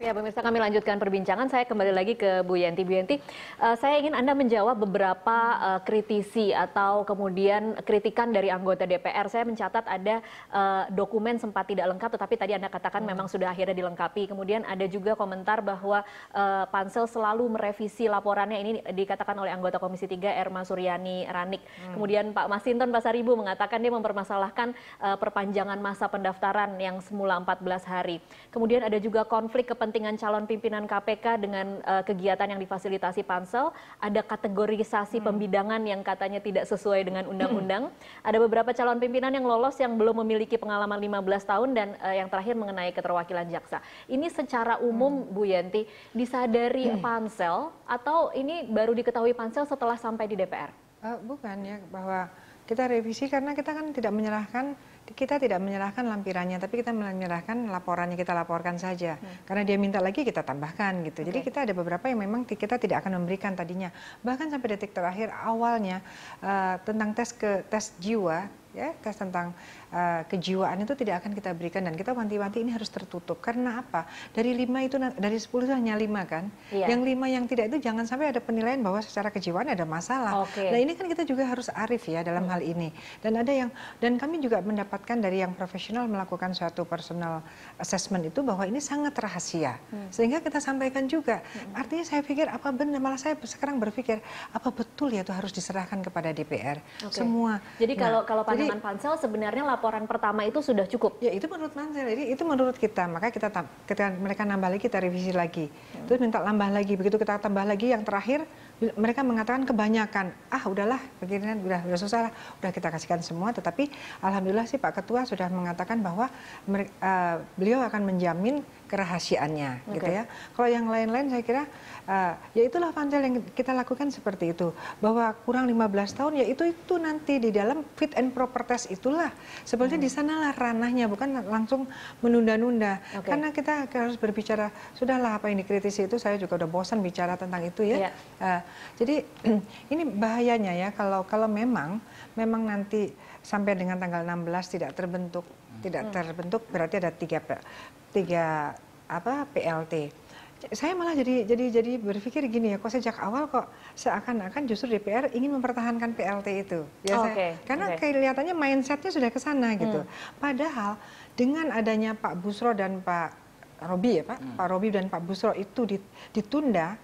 Ya, pemirsa, kami lanjutkan perbincangan. Saya kembali lagi ke Bu Yenti. Bu Yenti, saya ingin Anda menjawab beberapa kritisi atau kemudian kritikan dari anggota DPR. Saya mencatat ada dokumen sempat tidak lengkap, tetapi tadi Anda katakan memang sudah akhirnya dilengkapi. Kemudian ada juga komentar bahwa Pansel selalu merevisi laporannya. Ini dikatakan oleh anggota Komisi 3 Erma Suryani Ranik. Kemudian Pak Masinton Pasaribu mengatakan dia mempermasalahkan perpanjangan masa pendaftaran yang semula 14 hari. Kemudian ada juga konflik kepentingan calon pimpinan KPK dengan kegiatan yang difasilitasi Pansel, ada kategorisasi pembidangan yang katanya tidak sesuai dengan undang-undang, ada beberapa calon pimpinan yang lolos yang belum memiliki pengalaman 15 tahun, dan yang terakhir mengenai keterwakilan jaksa. Ini secara umum, Bu Yenti, disadari Pansel atau ini baru diketahui Pansel setelah sampai di DPR? Bukan ya, bahwa kita revisi karena kita kan tidak menyerahkan lampirannya, tapi kita menyerahkan laporannya, kita laporkan saja. Karena dia minta lagi, kita tambahkan gitu. Jadi kita ada beberapa yang memang kita tidak akan memberikan tadinya. Bahkan sampai detik terakhir awalnya tentang tes jiwa, ya, tes tentang kejiwaan itu tidak akan kita berikan, dan kita wanti-wanti ini harus tertutup. Karena apa? Dari 10 itu hanya 5 kan? Iya. Yang 5 yang tidak itu jangan sampai ada penilaian bahwa secara kejiwaan ada masalah. Nah, ini kan kita juga harus arif ya dalam hal ini. Dan kami juga mendapatkan dari yang profesional melakukan suatu personal assessment itu bahwa ini sangat rahasia. Sehingga kita sampaikan juga. Artinya saya pikir apa benar, malah saya sekarang berpikir apa betul ya itu harus diserahkan kepada DPR semua. Jadi kalau pandangan Pansel sebenarnya laporan pertama itu sudah cukup? Ya, itu menurut Pansel, jadi itu menurut kita. Maka ketika mereka nambah lagi, kita revisi lagi. Terus minta tambah lagi, begitu kita tambah lagi yang terakhir mereka mengatakan kebanyakan. Udahlah, begini udah susah lah, udah kita kasihkan semua. Tetapi alhamdulillah sih Pak Ketua sudah mengatakan bahwa beliau akan menjamin kerahasiaannya, gitu ya. Kalau yang lain-lain saya kira ya itulah Pansel yang kita lakukan seperti itu, bahwa kurang 15 tahun ya itu nanti di dalam fit and proper test itulah, sebenarnya di sanalah ranahnya, bukan langsung menunda-nunda. Karena kita harus berbicara, sudahlah apa yang dikritisi itu, saya juga udah bosan bicara tentang itu ya. Jadi ini bahayanya ya kalau memang nanti sampai dengan tanggal 16 tidak terbentuk berarti ada tiga PLT. Saya malah jadi berpikir gini ya, kok sejak awal kok seakan-akan justru DPR ingin mempertahankan PLT itu. Ya, karena kelihatannya mindsetnya sudah ke sana gitu. Padahal dengan adanya Pak Busro dan Pak Robi ya Pak Robi dan Pak Busro itu ditunda,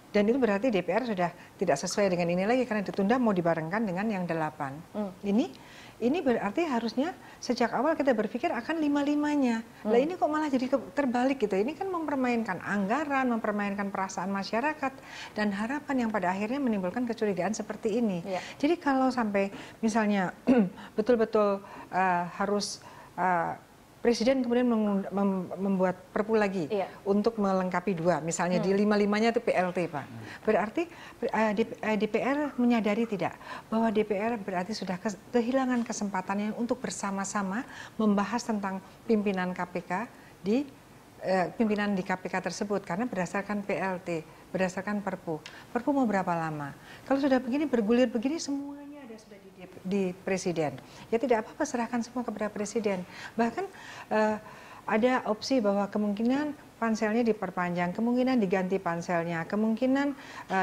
dan itu berarti DPR sudah tidak sesuai dengan ini lagi karena ditunda mau dibarengkan dengan yang 8. Ini berarti harusnya sejak awal kita berpikir akan 5-5-nya. Lah ini kok malah jadi terbalik gitu. Ini kan mempermainkan anggaran, mempermainkan perasaan masyarakat, dan harapan yang pada akhirnya menimbulkan kecurigaan seperti ini. Jadi kalau sampai misalnya betul-betul harus Presiden kemudian membuat perpu lagi untuk melengkapi 2, misalnya di 5-5-nya itu PLT Pak. Berarti DPR menyadari tidak bahwa DPR berarti sudah kehilangan kesempatannya untuk bersama-sama membahas tentang pimpinan KPK pimpinan di KPK tersebut, karena berdasarkan PLT, berdasarkan perpu mau berapa lama? Kalau sudah begini bergulir begini semuanya sudah di Presiden, ya tidak apa-apa, serahkan semua kepada Presiden. Bahkan ada opsi bahwa kemungkinan panselnya diperpanjang, kemungkinan diganti panselnya, kemungkinan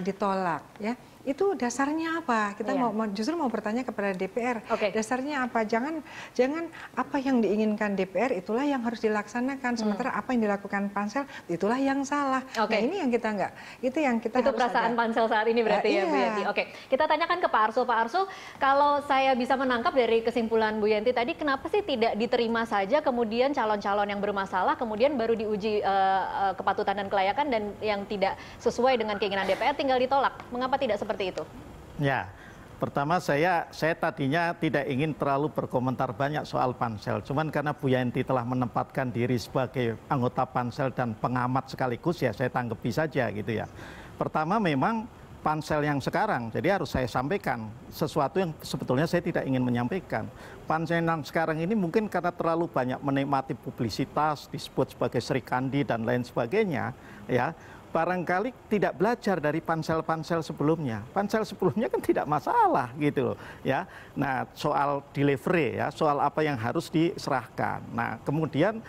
ditolak, ya. Itu dasarnya apa? Kita justru mau bertanya kepada DPR. Dasarnya apa? Jangan apa yang diinginkan DPR itulah yang harus dilaksanakan. Sementara apa yang dilakukan Pansel itulah yang salah. Nah, ini yang kita enggak. Itu yang kita itu harus perasaan Pansel saat ini berarti ya, Bu Yenti. Kita tanyakan ke Pak Arsul. Pak Arsul, kalau saya bisa menangkap dari kesimpulan Bu Yenti tadi, kenapa sih tidak diterima saja kemudian calon-calon yang bermasalah kemudian baru diuji kepatutan dan kelayakan, dan yang tidak sesuai dengan keinginan DPR tinggal ditolak? Mengapa tidak seperti itu? Ya, pertama saya tadinya tidak ingin terlalu berkomentar banyak soal Pansel. Cuman karena Bu Yenti telah menempatkan diri sebagai anggota Pansel dan pengamat sekaligus, ya saya tanggapi saja gitu ya. Pertama memang Pansel yang sekarang, jadi harus saya sampaikan sesuatu yang sebetulnya saya tidak ingin menyampaikan. Pansel yang sekarang ini mungkin karena terlalu banyak menikmati publisitas, disebut sebagai Sri Kandi dan lain sebagainya, ya. barangkali tidak belajar dari pansel-pansel sebelumnya. Pansel sebelumnya kan tidak masalah gitu loh ya. Nah, soal delivery ya, soal apa yang harus diserahkan. Nah, kemudian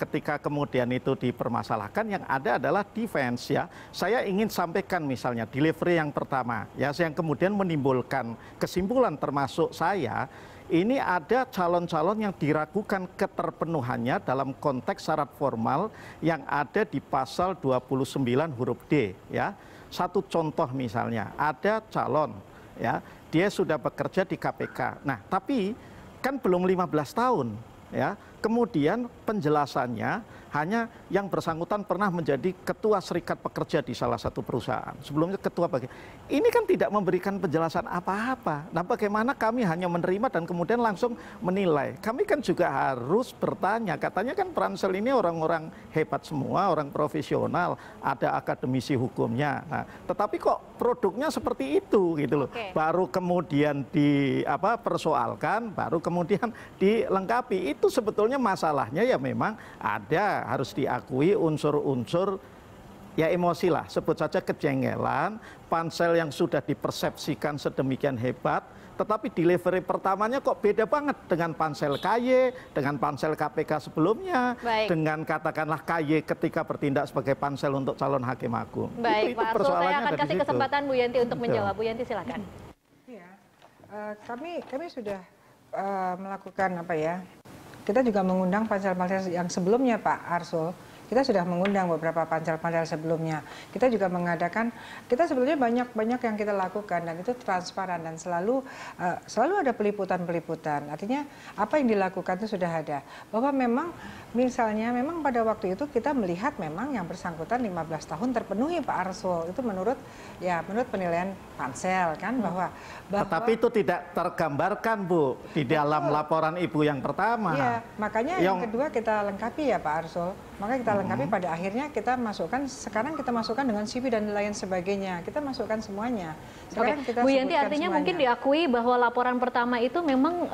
ketika kemudian itu dipermasalahkan, yang ada adalah defense ya. Saya ingin sampaikan misalnya delivery yang pertama ya, yang kemudian menimbulkan kesimpulan termasuk saya. Ini ada calon-calon yang diragukan keterpenuhannya dalam konteks syarat formal yang ada di pasal 29 huruf D ya. Satu contoh misalnya, ada calon ya, dia sudah bekerja di KPK. Nah, tapi kan belum 15 tahun ya. Kemudian penjelasannya hanya yang bersangkutan pernah menjadi ketua serikat pekerja di salah satu perusahaan. Sebelumnya ketua bagian. Ini kan tidak memberikan penjelasan apa-apa. Nah, bagaimana kami hanya menerima dan kemudian langsung menilai. Kami kan juga harus bertanya. Katanya kan Pansel ini orang-orang hebat semua, orang profesional, ada akademisi hukumnya. Nah, tetapi kok produknya seperti itu gitu loh. Baru kemudian dipersoalkan, baru kemudian dilengkapi. Itu sebetulnya masalahnya ya memang ada, harus diakui unsur-unsur ya emosi lah, sebut saja kejengkelan, pansel yang sudah dipersepsikan sedemikian hebat, tetapi delivery pertamanya kok beda banget dengan pansel KY, dengan pansel KPK sebelumnya, dengan katakanlah KY ketika bertindak sebagai pansel untuk calon hakim agung. Baik, Pak Arsul, saya akan kasih kesempatan Bu Yanti untuk menjawab. Bu Yanti silakan. Iya, kami sudah melakukan apa ya? Kita juga mengundang pansel-pansel yang sebelumnya, Pak Arsul. Kita sudah mengundang beberapa pansel-pansel sebelumnya. Kita juga mengadakan, kita sebetulnya banyak yang kita lakukan dan itu transparan dan selalu ada peliputan-peliputan. Artinya apa yang dilakukan itu sudah ada. Bahwa memang misalnya memang pada waktu itu kita melihat memang yang bersangkutan 15 tahun terpenuhi, Pak Arsul. Itu menurut penilaian pansel kan bahwa tetapi itu tidak tergambarkan, Bu, di dalam laporan Ibu yang pertama. Iya, makanya yang kedua kita lengkapi ya, Pak Arsul. Makanya kita lengkapi pada akhirnya kita masukkan, sekarang kita masukkan dengan CV dan lain sebagainya. Kita masukkan semuanya. Sekarang kita Bu Yanti, artinya semuanya. mungkin diakui bahwa laporan pertama itu memang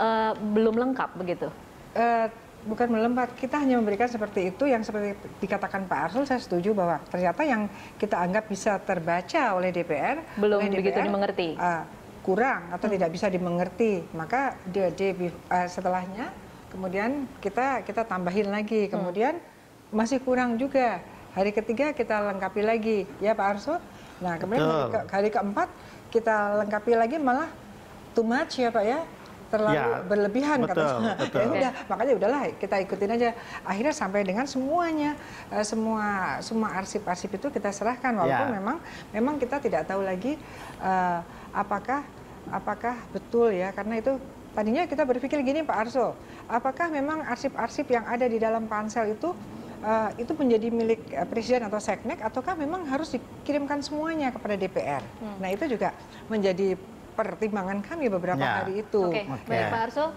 belum lengkap begitu? Bukan melembab, kita hanya memberikan seperti itu yang seperti dikatakan Pak Arsul. Saya setuju bahwa ternyata yang kita anggap bisa terbaca oleh DPR belum begitu dimengerti, kurang atau tidak bisa dimengerti, maka setelahnya kemudian kita tambahin lagi, kemudian masih kurang juga, hari ketiga kita lengkapi lagi ya Pak Arsul. Nah kemudian hari keempat kita lengkapi lagi, malah too much ya Pak ya, terlalu berlebihan katanya. Ya udah, makanya udahlah kita ikutin aja. Akhirnya sampai dengan semuanya, semua arsip-arsip itu kita serahkan, walaupun memang kita tidak tahu lagi apakah betul ya, karena itu tadinya kita berpikir gini Pak Arsul, apakah memang arsip-arsip yang ada di dalam pansel itu menjadi milik Presiden atau Seknek, ataukah memang harus dikirimkan semuanya kepada DPR. Nah itu juga menjadi pertimbangan kami beberapa hari itu. Baik Pak Arsul.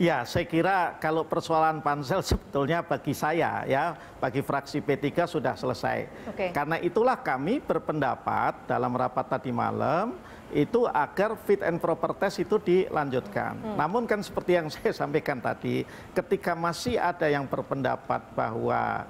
Ya, saya kira kalau persoalan pansel sebetulnya bagi saya ya, bagi fraksi P3 sudah selesai. Karena itulah kami berpendapat dalam rapat tadi malam itu agar fit and proper test itu dilanjutkan. Namun kan seperti yang saya sampaikan tadi, ketika masih ada yang berpendapat bahwa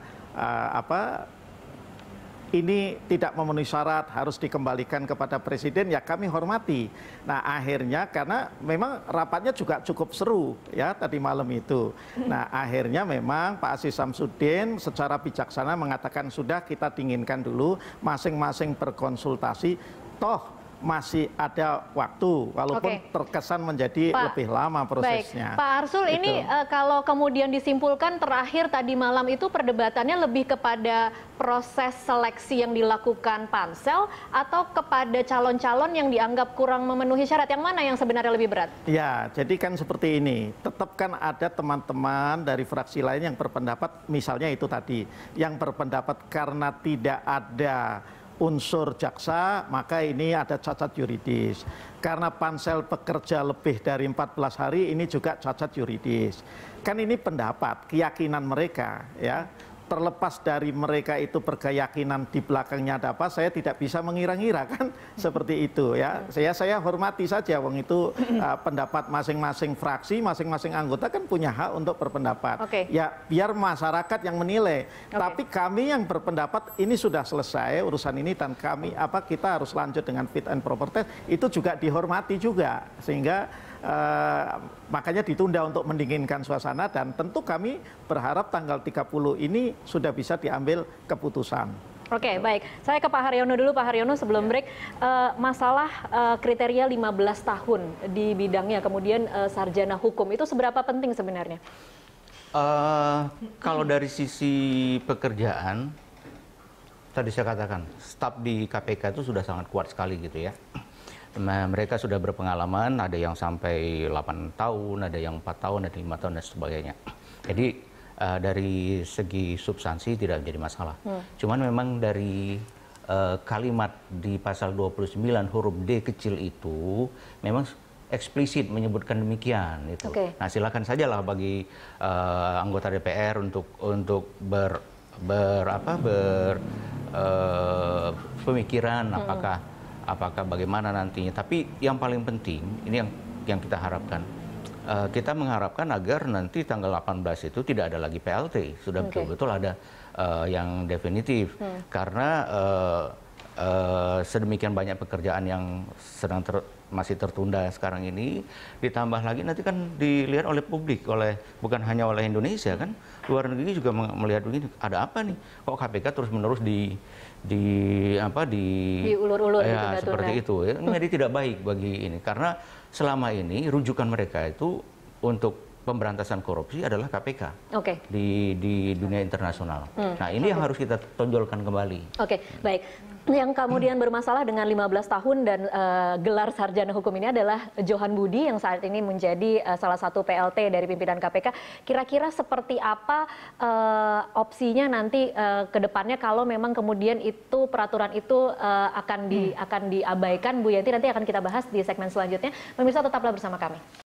ini tidak memenuhi syarat, harus dikembalikan kepada Presiden, ya kami hormati. Nah akhirnya karena memang rapatnya juga cukup seru ya tadi malam itu. Nah akhirnya memang Pak Aziz Samsudin secara bijaksana mengatakan sudah kita dinginkan dulu, masing-masing berkonsultasi, toh masih ada waktu, walaupun terkesan menjadi lebih lama prosesnya. Baik. Pak Arsul, ini kalau kemudian disimpulkan terakhir tadi malam itu perdebatannya lebih kepada proses seleksi yang dilakukan pansel atau kepada calon-calon yang dianggap kurang memenuhi syarat, yang mana yang sebenarnya lebih berat? Ya, jadi kan seperti ini, tetap kan ada teman-teman dari fraksi lain yang berpendapat, misalnya itu tadi, yang berpendapat karena tidak ada unsur jaksa, maka ini ada cacat yuridis. Karena pansel bekerja lebih dari 14 hari, ini juga cacat yuridis. Kan ini pendapat, keyakinan mereka ya. terlepas dari mereka itu berkeyakinan di belakangnya ada apa, saya tidak bisa mengira-ngira kan seperti itu ya. Saya hormati saja, wong itu pendapat masing-masing fraksi, masing-masing anggota kan punya hak untuk berpendapat. Ya biar masyarakat yang menilai. Tapi kami yang berpendapat ini sudah selesai urusan ini dan kami kita harus lanjut dengan fit and proper test, itu juga dihormati juga, sehingga makanya ditunda untuk mendinginkan suasana, dan tentu kami berharap tanggal 30 ini sudah bisa diambil keputusan. Oke, baik. Saya ke Pak Haryono dulu. Pak Haryono, sebelum break, masalah kriteria 15 tahun di bidangnya, kemudian sarjana hukum, itu seberapa penting sebenarnya? Kalau dari sisi pekerjaan, tadi saya katakan, staf di KPK itu sudah sangat kuat sekali gitu ya. Mereka sudah berpengalaman, ada yang sampai 8 tahun, ada yang 4 tahun, ada 5 tahun, dan sebagainya. Jadi dari segi substansi tidak menjadi masalah. Cuman memang dari kalimat di pasal 29 huruf D kecil itu memang eksplisit menyebutkan demikian. Itu. Nah silakan sajalah bagi anggota DPR untuk pemikiran apakah bagaimana nantinya. Tapi yang paling penting, ini yang kita harapkan. Kita mengharapkan agar nanti tanggal 18 itu tidak ada lagi PLT. Sudah betul-betul ada yang definitif. Karena sedemikian banyak pekerjaan yang masih tertunda sekarang ini, ditambah lagi nanti kan dilihat oleh publik, bukan hanya oleh Indonesia kan, luar negeri juga melihat begini, ada apa nih, kok KPK terus-menerus diulur-ulur ya, seperti itu ya. Jadi tidak baik bagi ini, karena selama ini rujukan mereka itu untuk pemberantasan korupsi adalah KPK di dunia internasional. Nah ini yang harus kita tonjolkan kembali. Baik. Yang kemudian bermasalah dengan 15 tahun dan gelar sarjana hukum ini adalah Johan Budi yang saat ini menjadi salah satu PLT dari pimpinan KPK. Kira-kira seperti apa opsinya nanti ke depannya kalau memang kemudian itu peraturan itu akan diabaikan, Bu Yanti? Nanti akan kita bahas di segmen selanjutnya. Pemirsa tetaplah bersama kami.